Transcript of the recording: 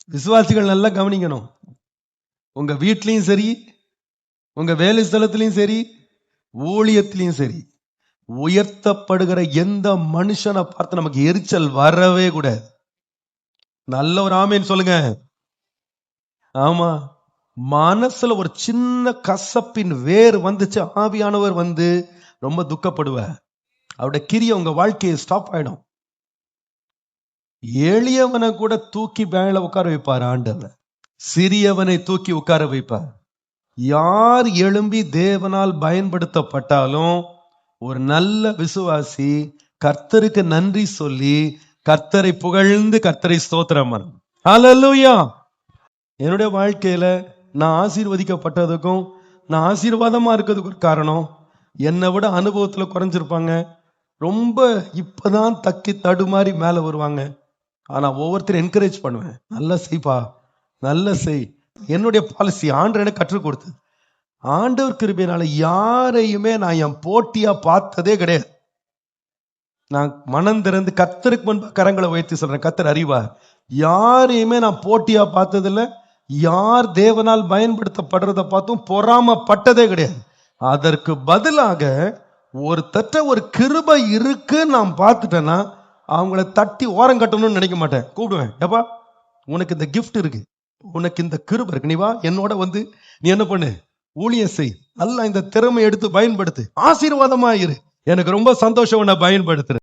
விசுவாசிகள் நல்லா கவனிக்கணும். உங்க வீட்லயும் சரி, உங்க வேலை ஸ்தலத்திலையும் சரி, ஊழியத்திலையும் சரி, உயர்த்தப்படுகிற எந்த மனுஷனை பார்த்து நமக்கு எரிச்சல் வரவே கூடாது. நல்ல ஒரு ஆமேன்னு சொல்லுங்க. ஆமா, மனசுல ஒரு சின்ன கசப்பின் வேர் வந்துச்சு, ஆவியானவர் வந்து ரொம்ப துக்கப்படுவார். அவருடைய கிரியை உங்க வாழ்க்கையை ஸ்டாப் ஆயிடும். எளியவனை கூட தூக்கி மேல உட்கார வைப்பார் ஆண்டவர், சிறியவனை தூக்கி உட்கார வைப்பார். யார் எழும்பி தேவனால் பயன்படுத்தப்பட்டாலும் ஒரு நல்ல விசுவாசி கர்த்தருக்கு நன்றி சொல்லி கர்த்தரை புகழ்ந்து கர்த்தரை ஸ்தோத்திரம் பண்ணணும். ஹல்லேலூயா. என்னுடைய வாழ்க்கையில நான் ஆசீர்வதிக்கப்பட்டதுக்கும் நான் ஆசீர்வாதமா இருக்கிறதுக்கு ஒரு காரணம், என்னை விட அனுபவத்துல குறைஞ்சிருப்பாங்க, ரொம்ப இப்பதான் தக்கி தடுமாறி மேல வருவாங்க. ஆனா ஒவ்வொருத்தரும் என்கரேஜ் பண்ணுவேன், நல்லா செய்ப்பா, நல்ல செய். என்னுடைய பாலிசி ஆண்டவர் எனக்கு கற்றுக் கொடுத்து, ஆண்டவர் கிருபையினால யாரையுமே நான் என் போட்டியா பார்த்ததே கிடையாது. நான் மனம் திறந்து கர்த்தருக்கு முன்பு கரங்களை உயர்த்தி சொல்றேன், கர்த்தர் அறிவார், யாரையுமே நான் போட்டியா பார்த்ததில்லை. யார் தேவனால் பயன்படுத்தப்படுறத பார்த்தும் பொறாமப்பட்டதே கிடையாது. அதற்கு பதிலாக ஒரு கிருபை இருக்கு நான் பார்த்துட்டேன்னா அவங்கள தட்டி ஓரம் கட்டணும்னு நினைக்க மாட்டேன். கூப்பிடுவேன், ஏப்பா உனக்கு இந்த கிஃப்ட் இருக்கு, உனக்கு இந்த கிருபை இருக்கு, நீ வா என்னோட வந்து நீ என்ன பண்ணு, ஊழியம் செய், நல்லா இந்த திறமை எடுத்து பயன்படுத்து, ஆசீர்வாதமா இரு. எனக்கு ரொம்ப சந்தோஷம் உன்னை பயன்படுத்துறேன்.